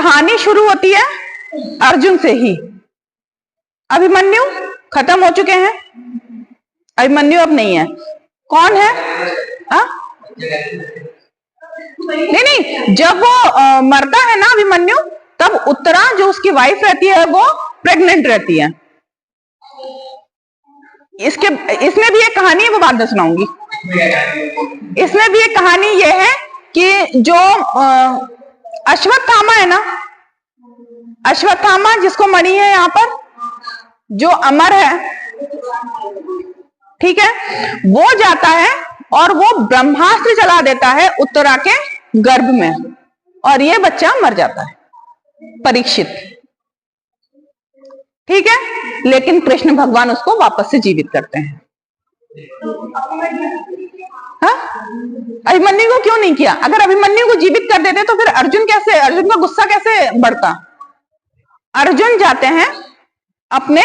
कहानी शुरू होती है अर्जुन से ही। अभिमन्यु खत्म हो चुके हैं, अभिमन्यु अब नहीं है। कौन है? नहीं, जब वो मरता है ना अभिमन्यु, तब उत्तरा जो उसकी वाइफ रहती है वो प्रेग्नेंट रहती है। इसमें भी एक कहानी है, वो बाद में सुनाऊंगी। इसमें भी एक कहानी ये है कि जो अश्वत्थामा है ना, अश्वत्थामा जिसको मणि है यहाँ पर, जो अमर है, ठीक है, वो जाता है और वो ब्रह्मास्त्र चला देता है उत्तरा के गर्भ में, और ये बच्चा मर जाता है, परीक्षित। ठीक है, लेकिन कृष्ण भगवान उसको वापस से जीवित करते हैं। हाँ, अभिमन्यु को क्यों नहीं किया? अगर अभिमन्यु को जीवित कर देते तो फिर अर्जुन का गुस्सा कैसे बढ़ता? अर्जुन जाते हैं अपने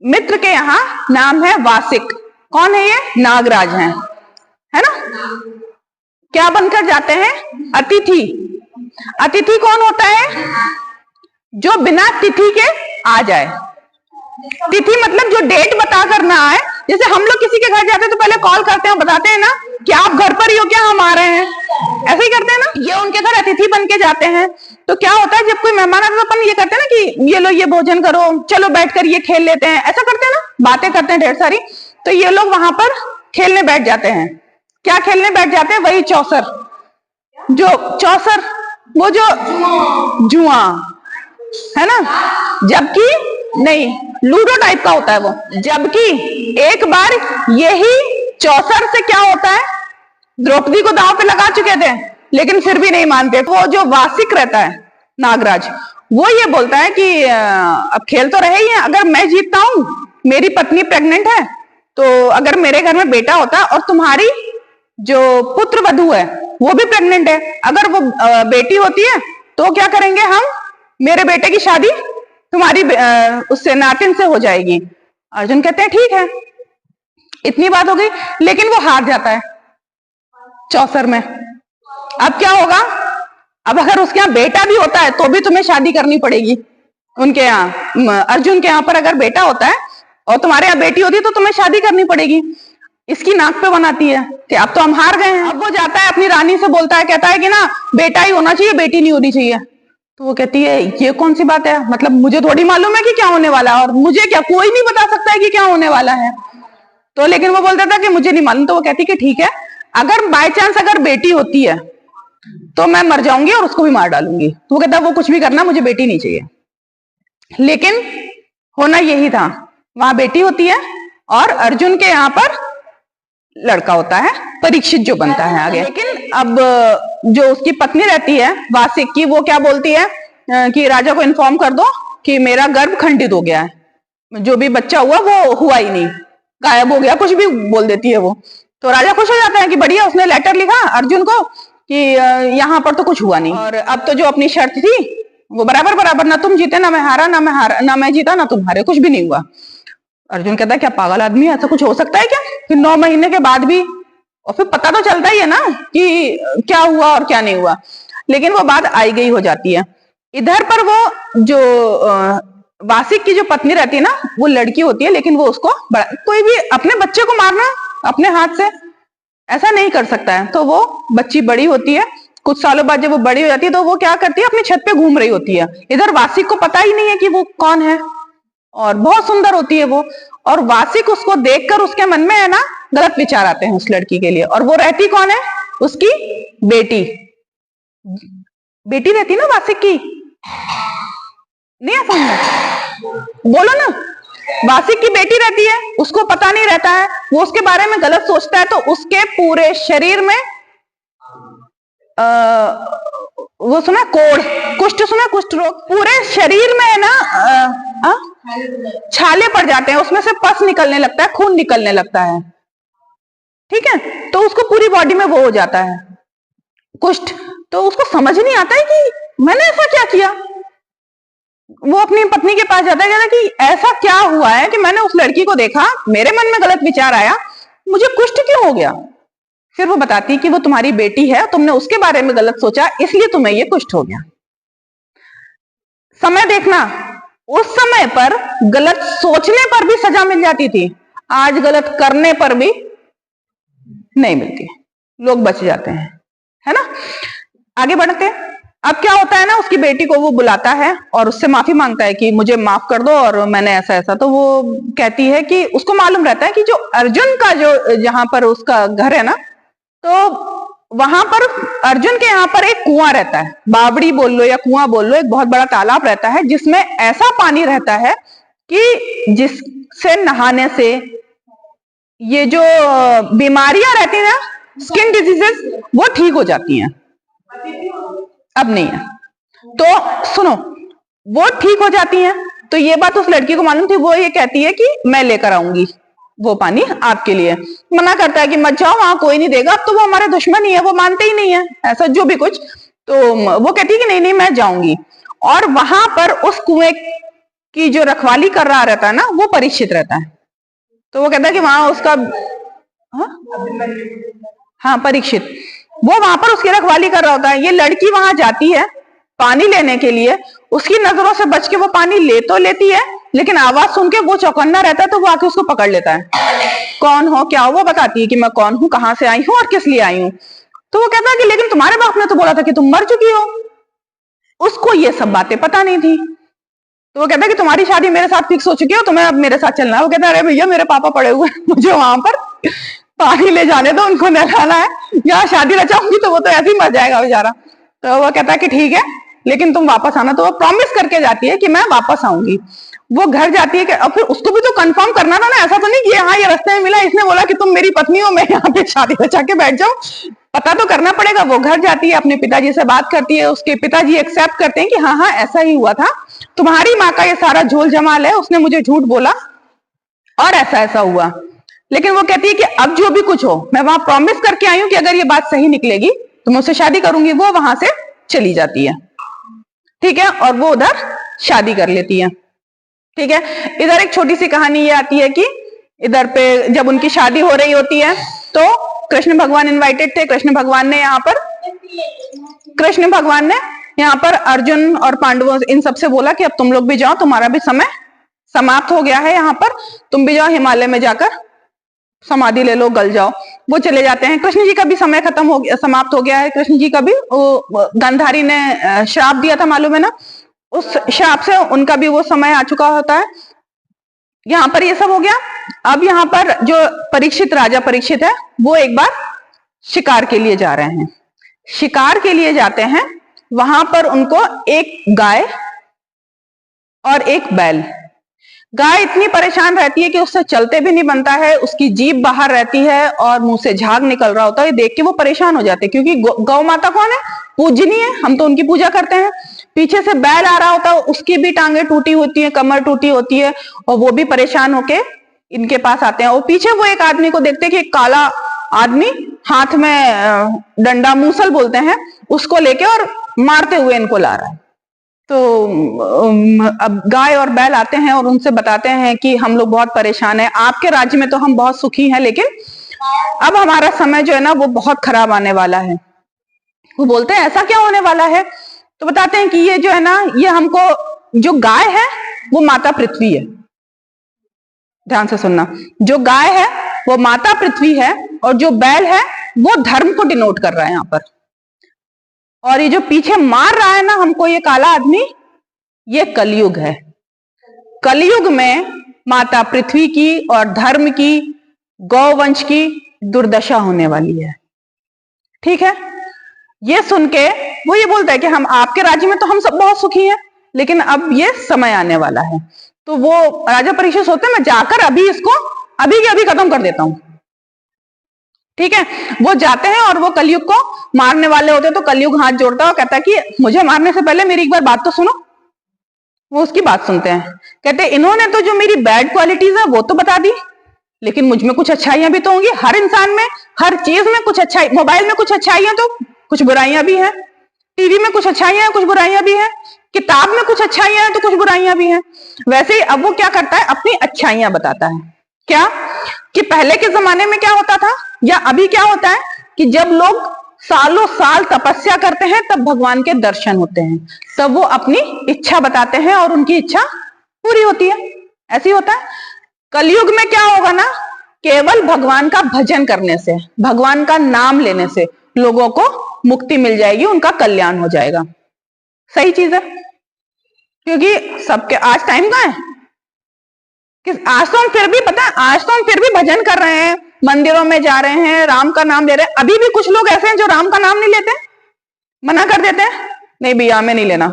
मित्र के यहाँ, नाम है वासिक। कौन है ये? नागराज हैं, है ना। क्या बनकर जाते हैं? अतिथि। अतिथि कौन होता है? जो बिना तिथि के आ जाए। तिथि मतलब जो डेट बताकर ना आए। जैसे हम लोग किसी के घर जाते हैं तो पहले कॉल करते हैं, बताते हैं ना कि आप घर पर ही हो क्या, हम आ रहे हैं, ऐसे ही करते हैं ना। ये उनके घर अतिथि बन के जाते हैं। तो क्या होता है, जब कोई मेहमान आता है तो अपन ये करते हैं ना कि ये लो, ये भोजन करो, चलो बैठकर ये खेल लेते हैं, ऐसा करते हैं ना, बातें करते हैं ढेर सारी। तो ये लोग वहां पर खेलने बैठ जाते हैं। क्या खेलने बैठ जाते हैं? वही चौसर। जो चौसर, वो जो जुआ है ना, जबकि नहीं, लूडो टाइप का होता है वो। जबकि एक बार यही चौसर से क्या होता है, द्रौपदी को दांव पे लगा चुके थे, लेकिन फिर भी नहीं मानते। वो जो वासिक रहता है नागराज, वो ये बोलता है कि अब खेल तो रहे ही है, अगर मैं जीतता हूं, मेरी पत्नी प्रेग्नेंट है, तो अगर मेरे घर में बेटा होता और तुम्हारी जो पुत्र वधू है वो भी प्रेग्नेंट है, अगर वो बेटी होती है तो क्या करेंगे हम, मेरे बेटे की शादी तुम्हारी उससे नातिन से हो जाएगी। अर्जुन कहते हैं ठीक है, इतनी बात हो गई। लेकिन वो हार जाता है चौसर में। अब क्या होगा? अब अगर उसके यहाँ बेटा भी होता है तो भी तुम्हें शादी करनी पड़ेगी। उनके यहाँ, अर्जुन के यहाँ पर अगर बेटा होता है और तुम्हारे यहाँ बेटी होती है तो तुम्हें शादी करनी पड़ेगी। इसकी नाक पे बनाती है कि अब तो हम हार गए हैं। अब वो जाता है अपनी रानी से बोलता है, कहता है कि ना बेटा ही होना चाहिए, बेटी नहीं होनी चाहिए। तो वो कहती है ये कौन सी बात है, मतलब मुझे थोड़ी मालूम है कि क्या होने वाला है, और मुझे क्या, कोई नहीं बता सकता है कि क्या होने वाला है। तो लेकिन वो बोलता था कि मुझे नहीं मालूम। तो वो कहती कि ठीक है, अगर बाय चांस अगर बेटी होती है तो मैं मर जाऊंगी और उसको भी मार डालूंगी। तो वो कहता वो कुछ भी करना, मुझे बेटी नहीं चाहिए। लेकिन होना यही था, वहां बेटी होती है और अर्जुन के यहाँ पर लड़का होता है, परीक्षित जो बनता है आगे। लेकिन अब जो उसकी पत्नी रहती है वासिक की, वो क्या बोलती है कि राजा को इन्फॉर्म कर दो कि मेरा गर्भ खंडित हो गया है, जो भी बच्चा हुआ वो हुआ ही नहीं, गायब हो गया, कुछ भी बोल देती है वो। तो राजा खुश हो जाता है कि बढ़िया, उसने लेटर लिखा अर्जुन को कि यहाँ पर तो कुछ हुआ नहीं, और अब तो जो अपनी शर्त थी वो बराबर बराबर, ना तुम जीते ना मैं हारा, ना मैं जीता ना तुम हारे, कुछ भी नहीं हुआ। अर्जुन कहता है क्या पागल आदमी है, ऐसा कुछ हो सकता है क्या? फिर 9 महीने के बाद भी, और फिर पता तो चलता ही है ना कि क्या हुआ और क्या नहीं हुआ। लेकिन वो बात आई गई हो जाती है। इधर पर वो जो वासिक की जो पत्नी रहती है ना, वो लड़की होती है, लेकिन वो उसको कोई भी अपने बच्चे को मारना अपने हाथ से ऐसा नहीं कर सकता है। तो वो बच्ची बड़ी होती है, कुछ सालों बाद जब वो बड़ी हो जाती है तो वो क्या करती है, अपनी छत पे घूम रही होती है। इधर वासिक को पता ही नहीं है कि वो कौन है, और बहुत सुंदर होती है वो। और वासिक उसको देखकर उसके मन में है ना गलत विचार आते हैं उस लड़की के लिए। और वो रहती कौन है? उसकी बेटी। बेटी रहती ना वासिक की, नहीं समझ, बोलो ना। वासिक की बेटी रहती है, उसको पता नहीं रहता है, वो उसके बारे में गलत सोचता है। तो उसके पूरे शरीर में वो सुना कोढ़, कुष्ठ सुना, कुष्ठ रोग, पूरे शरीर में है ना छाले पड़ जाते हैं, उसमें से पस निकलने लगता है, खून निकलने लगता है। ठीक है, तो उसको पूरी बॉडी में वो हो जाता है कुष्ठ। तो उसको समझ नहीं आता है कि मैंने ऐसा क्या किया। वो अपनी पत्नी के पास जाता है, कहता कि ऐसा क्या हुआ है कि मैंने उस लड़की को देखा, मेरे मन में गलत विचार आया, मुझे कुष्ठ क्यों हो गया। फिर वो बताती कि वो तुम्हारी बेटी है, तुमने उसके बारे में गलत सोचा, इसलिए तुम्हें ये कुष्ठ हो गया। समय देखना, उस समय पर गलत सोचने पर भी सजा मिल जाती थी, आज गलत करने पर भी नहीं मिलती, लोग बच जाते हैं, है ना। आगे बढ़ते हैं। अब क्या होता है ना, उसकी बेटी को वो बुलाता है और उससे माफी मांगता है कि मुझे माफ कर दो और मैंने ऐसा ऐसा। तो वो कहती है कि उसको मालूम रहता है कि जो अर्जुन का जो जहां पर उसका घर है ना, तो वहां पर अर्जुन के यहाँ पर एक कुआं रहता है, बावड़ी बोल लो या कुआं बोल लो, एक बहुत बड़ा तालाब रहता है जिसमें ऐसा पानी रहता है कि जिससे नहाने से ये जो बीमारियां रहती है ना, स्किन डिजीजेस, वो ठीक हो जाती हैं। अब नहीं है तो सुनो, वो ठीक हो जाती हैं। तो ये बात उस लड़की को मालूम थी, वो ये कहती है कि मैं लेकर आऊंगी वो पानी आपके लिए। मना करता है कि मत जाओ, वहां कोई नहीं देगा, अब तो वो हमारे दुश्मन ही है, वो मानते ही नहीं है ऐसा जो भी कुछ। तो वो कहती है कि नहीं नहीं मैं जाऊंगी। और वहां पर उस कुएं की जो रखवाली कर रहा रहता है ना, वो परीक्षित रहता है। तो वो कहता है कि वहां उसका हाँ परीक्षित, वो वहां पर उसकी रखवाली कर रहा होता है। ये लड़की वहां जाती है पानी लेने के लिए, उसकी नजरों से बच के वो पानी ले तो लेती है, लेकिन आवाज सुन के वो चौकन्ना रहता है, तो वो आके उसको पकड़ लेता है। कौन हो क्या हो, वो बताती है कि मैं कौन हूं, कहां से आई हूं और किस लिए आई हूं। तो वो कहता है कि लेकिन तुम्हारे बाप ने तो बोला था कि तुम मर चुकी हो। उसको ये सब बातें पता नहीं थी। तो वो कहता है कि तुम्हारी शादी मेरे साथ फिक्स हो चुकी है, तुम्हें अब मेरे साथ चलना है। वो कहता है अरे भैया मेरे पापा पड़े हुए, मुझे वहां पर पानी ले जाने दो, उनको नहलाना है, यहाँ शादी रचाऊंगी तो वो तो ऐसे ही मर जाएगा बेचारा। तो वो कहता है कि ठीक है लेकिन तुम वापस आना। तो वो प्रॉमिस करके जाती है कि मैं वापस आऊंगी। वो घर जाती है कि अब फिर उसको भी तो कंफर्म करना था ना, ऐसा तो नहीं कि हाँ ये रास्ते में मिला, इसने बोला कि तुम मेरी पत्नी हो, मैं यहाँ पे शादी रचा के बैठ जाऊं, पता तो करना पड़ेगा। वो घर जाती है, अपने पिताजी से बात करती है, उसके पिताजी एक्सेप्ट करते हैं कि हाँ हाँ ऐसा ही हुआ था, तुम्हारी माँ का ये सारा झोल जमाल है, उसने मुझे झूठ बोला और ऐसा ऐसा हुआ। लेकिन वो कहती है कि अब जो भी कुछ हो, मैं वहां प्रॉमिस करके आई हूं कि अगर ये बात सही निकलेगी तो मैं उससे शादी करूंगी। वो वहां से चली जाती है, ठीक है, और वो उधर शादी कर लेती है, ठीक है। इधर एक छोटी सी कहानी ये आती है कि इधर पे जब उनकी शादी हो रही होती है तो कृष्ण भगवान इनवाइटेड थे। कृष्ण भगवान ने यहाँ पर अर्जुन और पांडवों इन सबसे बोला कि अब तुम लोग भी जाओ, तुम्हारा भी समय समाप्त हो गया है, यहाँ पर तुम भी जाओ, हिमालय में जाकर समाधि ले लो, गल जाओ। वो चले जाते हैं। कृष्ण जी का भी समय खत्म हो गया, समाप्त हो गया है। कृष्ण जी का भी गांधारी ने श्राप दिया था, मालूम है ना, उस श्राप से उनका भी वो समय आ चुका होता है। यहाँ पर ये सब हो गया। अब यहाँ पर जो परीक्षित, राजा परीक्षित है, वो एक बार शिकार के लिए जा रहे हैं। शिकार के लिए जाते हैं, वहां पर उनको एक गाय और एक बैल, गाय इतनी परेशान रहती है कि उससे चलते भी नहीं बनता है, उसकी जीभ बाहर रहती है और मुंह से झाग निकल रहा होता है। देख के वो परेशान हो जाते हैं क्योंकि गौ माता कौन है, पूजनीय है, हम तो उनकी पूजा करते हैं। पीछे से बैल आ रहा होता है, उसकी भी टांगे टूटी होती है, कमर टूटी होती है, और वो भी परेशान होके इनके पास आते हैं। और पीछे वो एक आदमी को देखते हैं कि एक काला आदमी हाथ में डंडा, मूसल बोलते हैं, उसको लेके और मारते हुए इनको ला रहा है। तो अब गाय और बैल आते हैं और उनसे बताते हैं कि हम लोग बहुत परेशान हैं, आपके राज्य में तो हम बहुत सुखी हैं, लेकिन अब हमारा समय जो है ना वो बहुत खराब आने वाला है। वो बोलते हैं ऐसा क्या होने वाला है। तो बताते हैं कि ये जो है ना, ये हमको, जो गाय है वो माता पृथ्वी है, ध्यान से सुनना, जो गाय है वो माता पृथ्वी है, और जो बैल है वो धर्म को डिनोट कर रहा है यहाँ पर। और ये जो पीछे मार रहा है ना हमको, ये काला आदमी, ये कलयुग है। कलयुग में माता पृथ्वी की और धर्म की, गौवंश की दुर्दशा होने वाली है, ठीक है। ये सुन के वो ये बोलता है कि हम आपके राज्य में तो हम सब बहुत सुखी हैं, लेकिन अब ये समय आने वाला है। तो वो राजा परीक्षित सोचते हैं मैं जाकर अभी इसको अभी के अभी खत्म कर देता हूं, ठीक है। वो जाते हैं और वो कलयुग को मारने वाले होते हैं। तो कलयुग हाथ जोड़ता है और कहता है कि मुझे मारने से पहले मेरी एक बार बात तो सुनो। वो उसकी बात सुनते हैं, कहते हैं इन्होंने तो जो मेरी बैड क्वालिटीज है वो तो बता दी, लेकिन मुझ में कुछ अच्छाइयां भी तो होंगी। हर इंसान में, हर चीज में कुछ अच्छाई, मोबाइल में कुछ अच्छाइयां तो कुछ बुराइयां भी हैं, टीवी में कुछ अच्छाइयां हैं, कुछ बुराइयां भी हैं, किताब में कुछ अच्छाइयां हैं तो कुछ बुराइयां भी हैं। वैसे ही अब वो क्या करता है, अपनी अच्छाइयां बताता है। क्या कि पहले के जमाने में क्या होता था, या अभी क्या होता है कि जब लोग सालों साल तपस्या करते हैं, तब भगवान के दर्शन होते हैं, तब वो अपनी इच्छा बताते हैं और उनकी इच्छा पूरी होती है। ऐसी होता है। कलयुग में क्या होगा ना, केवल भगवान का भजन करने से, भगवान का नाम लेने से लोगों को मुक्ति मिल जाएगी, उनका कल्याण हो जाएगा। सही चीज है, क्योंकि सबके आज टाइम कहाँ है कि आज तो हम फिर भी पता है, आज तो हम फिर भी भजन कर रहे हैं, मंदिरों में जा रहे हैं, राम का नाम ले रहे हैं। अभी भी कुछ लोग ऐसे हैं जो राम का नाम नहीं लेते, मना कर देते हैं, नहीं भैया हमें नहीं लेना।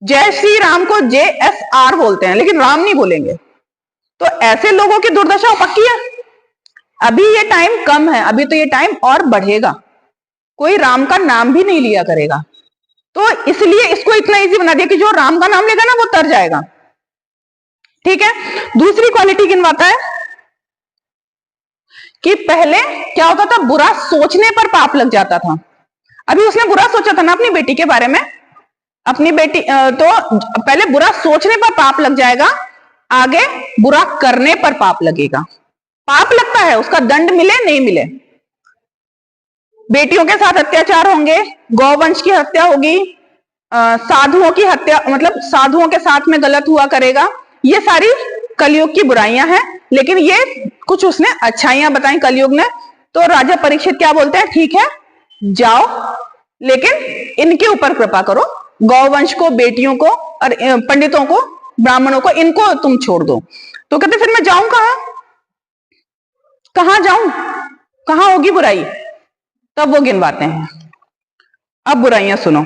जय श्री राम को JSR बोलते हैं, लेकिन राम नहीं बोलेंगे। तो ऐसे लोगों की दुर्दशा पक्की है। अभी ये टाइम कम है, अभी तो ये टाइम और बढ़ेगा, कोई राम का नाम भी नहीं लिया करेगा। तो इसलिए इसको इतना इजी बना दिया कि जो राम का नाम लेगा ना वो तर जाएगा। ठीक है। दूसरी क्वालिटी गिनवाता है कि पहले क्या होता था, बुरा सोचने पर पाप लग जाता था। अभी उसने बुरा सोचा था ना अपनी बेटी के बारे में, अपनी बेटी, तो पहले बुरा सोचने पर पाप लग जाएगा, आगे बुरा करने पर पाप लगेगा। पाप लगता है, उसका दंड मिले नहीं मिले। बेटियों के साथ अत्याचार होंगे, गौवंश की हत्या होगी, साधुओं की हत्या, मतलब साधुओं के साथ में गलत हुआ करेगा। ये सारी कलयुग की बुराइयां हैं, लेकिन ये कुछ उसने अच्छाइयां बताई कलयुग ने। तो राजा परीक्षित क्या बोलते हैं, ठीक है जाओ, लेकिन इनके ऊपर कृपा करो, गौवंश को, बेटियों को और पंडितों को, ब्राह्मणों को, इनको तुम छोड़ दो। तो कहते फिर मैं जाऊं कहां, कहां जाऊं, कहां होगी बुराई। तब वो गिनवाते हैं। अब बुराइयां सुनो।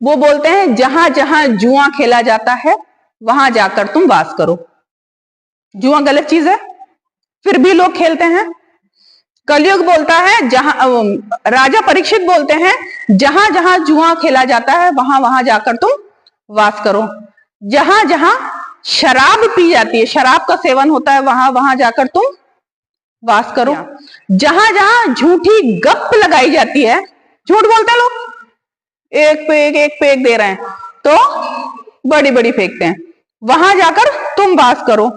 वो बोलते हैं जहां जहां जुआ खेला जाता है वहां जाकर तुम वास करो। जुआ गलत चीज है, फिर भी लोग खेलते हैं। कलयुग बोलता है, जहां राजा परीक्षित बोलते हैं जहां जहां जुआ खेला जाता है वहां वहां जाकर तुम वास करो। जहां जहां शराब पी जाती है, शराब का सेवन होता है, वहां वहां जाकर तुम वास करो। जहां जहां झूठी गप लगाई जाती है, झूठ बोलते हैं लोग, एक पे एक दे रहे हैं तो बड़ी बड़ी फेंकते हैं, वहां जाकर तुम वास करो।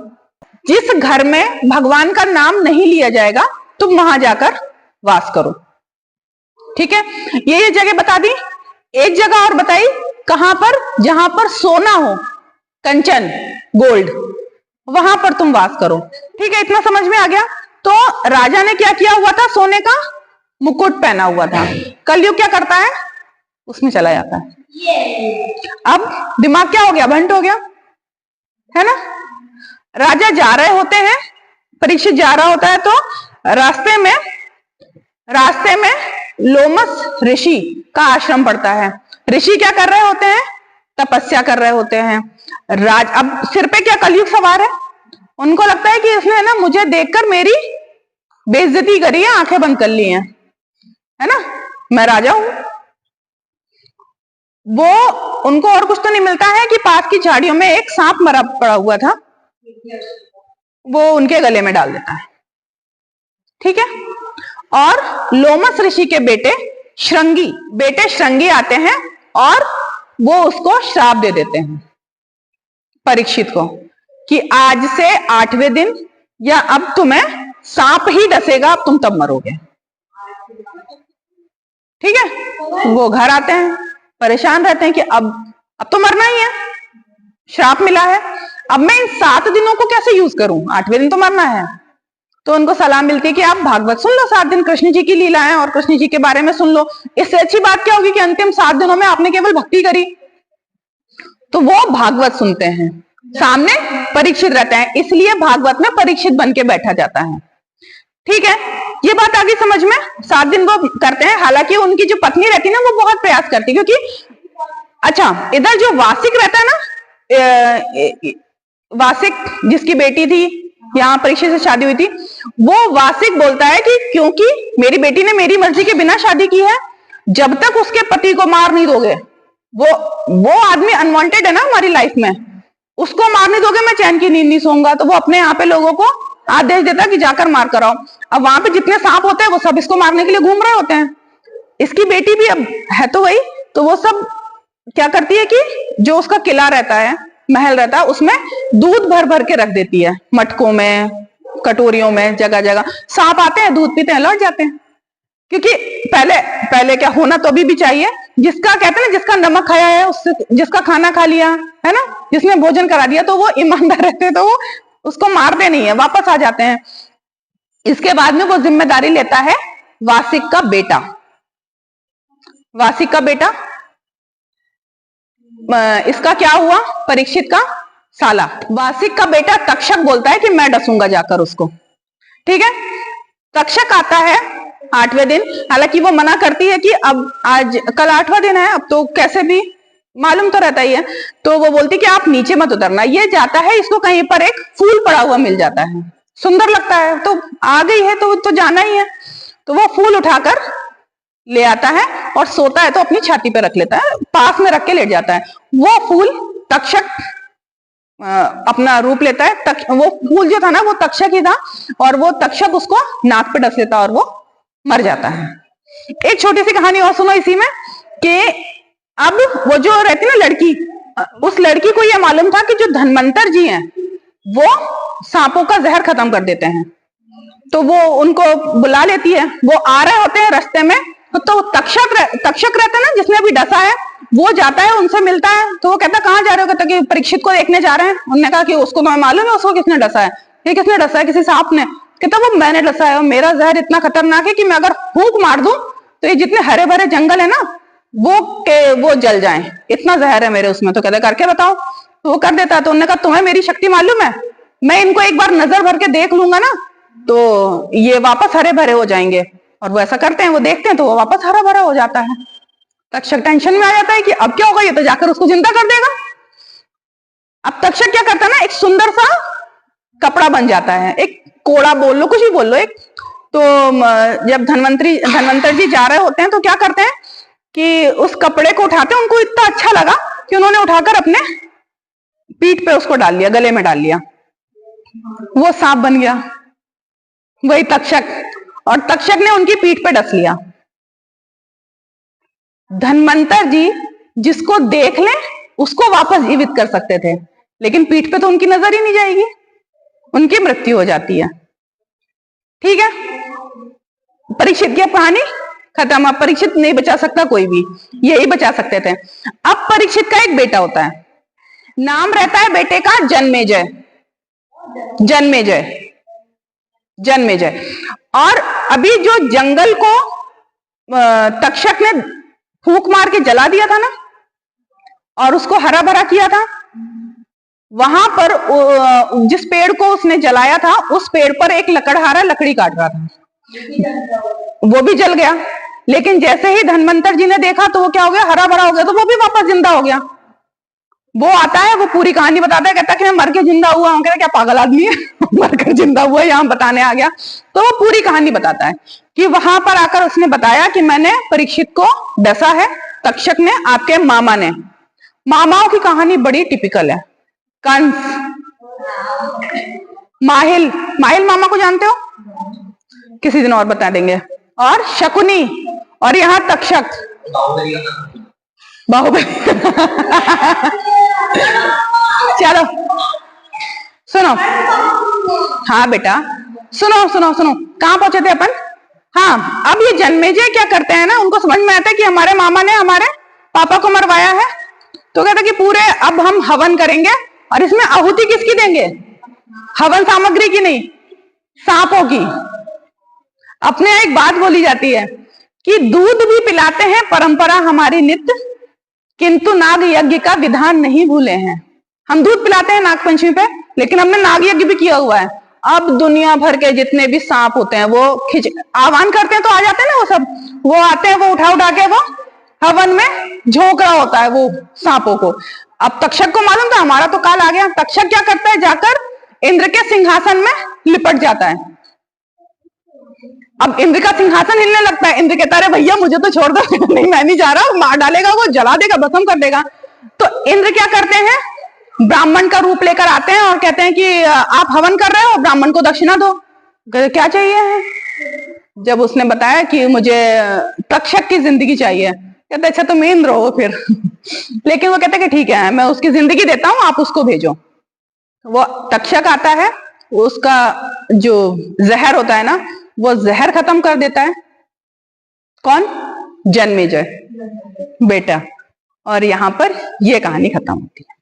जिस घर में भगवान का नाम नहीं लिया जाएगा तुम वहां जाकर वास करो। ठीक है, ये जगह बता दी। एक जगह और बताई, कहां पर, जहां पर सोना हो, कंचन, गोल्ड, वहां पर तुम वास करो। ठीक है, इतना समझ में आ गया। तो राजा ने क्या किया हुआ था, सोने का मुकुट पहना हुआ था। कलयुग क्या करता है, उसमें चला जाता है। अब दिमाग क्या हो गया, भंट हो गया है ना। राजा जा रहे होते हैं, परीक्षित जा रहा होता है, तो रास्ते में लोमस ऋषि का आश्रम पड़ता है। ऋषि क्या कर रहे होते हैं, तपस्या कर रहे होते हैं। अब सिर पे क्या कलयुग सवार है, उनको लगता है कि इसने ना मुझे देखकर मेरी बेइज्जती करी है, आंखें बंद कर ली हैं, है ना, मैं राजा हूं। वो उनको और कुछ तो नहीं मिलता है कि पास की झाड़ियों में एक सांप मरा पड़ा हुआ था, वो उनके गले में डाल देता है। ठीक है। और लोमस ऋषि के बेटे श्रृंगी आते हैं और वो उसको श्राप दे देते हैं परीक्षित को कि आज से 8वें दिन या अब तुम्हें सांप ही डसेगा, अब तुम तब मरोगे। ठीक है। वो घर आते हैं, परेशान रहते हैं कि अब तो मरना ही है, श्राप मिला है, अब मैं इन 7 दिनों को कैसे यूज करूं, 8वें दिन तो मरना है। तो उनको सलाह मिलती है कि आप भागवत सुन लो 7 दिन, कृष्ण जी की लीलाएं और कृष्ण जी के बारे में सुन लो। इससे अच्छी बात क्या होगी कि अंतिम 7 दिनों में आपने केवल भक्ति करी। तो वो भागवत सुनते हैं, सामने परीक्षित रहते हैं, इसलिए भागवत में परीक्षित बन के बैठा जाता है। ठीक है, ये बात आगे समझ में। 7 दिन वो करते हैं, हालांकि उनकी जो पत्नी रहती है ना वो बहुत प्रयास करती है, क्योंकि अच्छा इधर जो वासिक रहता है ना, वासिक जिसकी बेटी थी, यहाँ परीक्षित से शादी हुई थी, वो वासिक बोलता है कि क्योंकि मेरी बेटी ने मेरी मर्जी के बिना शादी की है, जब तक उसके पति को मार नहीं दोगे, वो आदमी अनवांटेड है ना हमारी लाइफ में, उसको मार नहीं दोगे मैं चैन की नींद नहीं सोऊंगा। तो वो अपने यहाँ पे लोगों को आदेश देता है कि जाकर मार कर आओ। अब वहां पे जितने सांप होते हैं वो सब इसको मारने के लिए घूम रहे होते हैं। इसकी बेटी भी अब है तो वही, तो वो सब क्या करती है कि जो उसका किला रहता है, महल रहता है, उसमें दूध भर भर के रख देती है, मटकों में, कटोरियों में, जगह जगह। सांप आते हैं, दूध पीते हैं, लौट जाते हैं। क्योंकि पहले पहले क्या होना तो अभी भी चाहिए, जिसका कहते हैं ना जिसका नमक खाया है उससे, जिसका खाना खा लिया है ना, जिसने भोजन करा दिया, तो वो ईमानदार रहते हैं, तो वो उसको मारते नहीं है, वापस आ जाते हैं। इसके बाद में वो जिम्मेदारी लेता है वासिक का बेटा। वासिक का बेटा इसका क्या हुआ, परीक्षित का साला। वासिक का बेटा तक्षक बोलता है कि मैं डसूंगा जाकर उसको। ठीक है, तक्षक आता है 8वें दिन, हालांकि वो मना करती है कि अब आज कल 8वां दिन है, अब तो कैसे भी मालूम तो रहता ही है, तो वो बोलती कि आप नीचे मत उतरना। ये जाता है, इसको कहीं पर एक फूल पड़ा हुआ मिल जाता है, सुंदर लगता है, तो आ गई है तो जाना ही है, तो वो फूल उठाकर ले आता है और सोता है तो अपनी छाती पे रख लेता है, पास में रख के लेट जाता है। वो फूल तक्षक अपना रूप लेता है, वो फूल जो था ना वो तक्षक ही था, और वो तक्षक उसको नाक पे डस लेता और वो मर जाता है। एक छोटी सी कहानी और सुनो इसी में, कि अब वो जो रहती ना लड़की, उस लड़की को ये मालूम था कि जो धन्वंतर जी हैं वो सांपों का जहर खत्म कर देते हैं, तो वो उनको बुला लेती है। वो आ रहे होते हैं रास्ते में, तो तक्षक रहता है ना जिसने भी डसा है, वो जाता है उनसे मिलता है, तो वो कहता कहाँ जा रहे हो, कहता कि परीक्षित को देखने जा रहे हैं। उन्होंने कहा कि उसको तो मालूम है उसको किसने डसा है। ये किसने डसा है, किसी सांप ने। कहता वो मैंने डसा है, और मेरा जहर इतना खतरनाक है कि मैं अगर फूंक मार दूं तो ये जितने हरे भरे जंगल है ना वो जल जाएं, इतना जहर है मेरे उसमें। तो कहते करके बताओ, तो वो कर देता है। तो उन्होंने कहा तुम्हें मेरी शक्ति मालूम है, मैं इनको एक बार नजर भर के देख लूंगा ना तो ये वापस हरे भरे हो जाएंगे। और वो ऐसा करते हैं, वो देखते हैं तो वो वापस हरा भरा हो जाता है। तक्षक टेंशन में आ जाता है कि अब क्या होगा, ये तो जाकर उसको जिंदा कर देगा। अब तक्षक क्या करता है ना, एक सुंदर सा कपड़ा बन जाता है, एक कोड़ा बोल लो, कुछ भी बोल लो, एक तो जब धनवंतर जी जा रहे होते हैं तो क्या करते हैं कि उस कपड़े को उठाते हैं। उनको इतना अच्छा लगा कि उन्होंने उठाकर अपने पीठ पे उसको डाल लिया, गले में डाल लिया, वो सांप बन गया, वही तक्षक। और तक्षक ने उनकी पीठ पे डस लिया। धन्वंतर जी जिसको देख ले उसको वापस जीवित कर सकते थे, लेकिन पीठ पे तो उनकी नजर ही नहीं जाएगी, उनकी मृत्यु हो जाती है। ठीक है, परीक्षित की कहानी खत्म। अब परीक्षित नहीं बचा सकता कोई भी, यही बचा सकते थे। अब परीक्षित का एक बेटा होता है, नाम रहता है बेटे का जन्मेजय। जन्मेजय जन्मेजय और अभी जो जंगल को तक्षक ने फूंक मार के जला दिया था ना, और उसको हरा भरा किया था, वहां पर जिस पेड़ को उसने जलाया था उस पेड़ पर एक लकड़हारा लकड़ी काट रहा था, वो भी जल गया। लेकिन जैसे ही धन्वंतर जी ने देखा तो वो क्या हो गया, हरा भरा हो गया, तो वो भी वापस जिंदा हो गया। वो आता है, वो पूरी कहानी बताता है, कहता है कि मैं मर के जिंदा हुआ हूँ। कहता क्या पागल आदमी है मरकर जिंदा हुआ, यहाँ बताने आ गया। तो वो पूरी कहानी बताता है कि वहां पर आकर उसने बताया कि मैंने परीक्षित को डसा है तक्षक ने, आपके मामा ने। मामाओं की कहानी बड़ी टिपिकल है। कंस, माहिल, माहिल मामा को जानते हो, किसी दिन और बता देंगे, और शकुनी, और यहाँ तक्षक, बाहुबली चलो सुनो, हाँ बेटा सुनो सुनो सुनो, कहाँ पहुंचे थे अपन। हाँ, अब ये जन्मेजय क्या करते हैं ना, उनको समझ में आता है कि हमारे मामा ने हमारे पापा को मरवाया है, तो कहते कि पूरे अब हम हवन करेंगे, और इसमें आहुति किसकी देंगे, हवन सामग्री की नहीं, सांपों की। अपने एक बात बोली जाती है कि दूध भी पिलाते हैं परंपरा हमारी नित्य, किंतु नाग यज्ञ का विधान नहीं भूले हैं। हम दूध पिलाते हैं नाग पंचमी पे, लेकिन हमने नाग यज्ञ भी किया हुआ है। अब दुनिया भर के जितने भी सांप होते हैं वो आह्वान करते हैं तो आ जाते हैं ना, वो सब वो आते हैं, वो उठा के वो हवन में झोंक रहा होता है वो सांपों को। अब तक्षक को मालूम था हमारा तो काल आ गया। तक्षक क्या करता है, जाकर इंद्र के सिंहासन में लिपट जाता है। अब इंद्र का सिंहासन हिलने लगता है। इंद्र कहता है भैया मुझे तो छोड़ दो नहीं मैं नहीं जा रहा, मार डालेगा, वो जला देगा, भस्म कर देगा। तो इंद्र क्या करते हैं, ब्राह्मण का रूप लेकर आते हैं और कहते हैं कि आप हवन कर रहे हो, ब्राह्मण को दक्षिणा दो। क्या चाहिए है, जब उसने बताया कि मुझे तक्षक की जिंदगी चाहिए, कहते अच्छा तुम इंद्र हो फिर लेकिन वो कहते कि ठीक है मैं उसकी जिंदगी देता हूं, आप उसको भेजो। वो तक्षक आता है, उसका जो जहर होता है ना वो जहर खत्म कर देता है, कौन? जन्मेजय बेटा। और यहां पर ये कहानी खत्म होती है।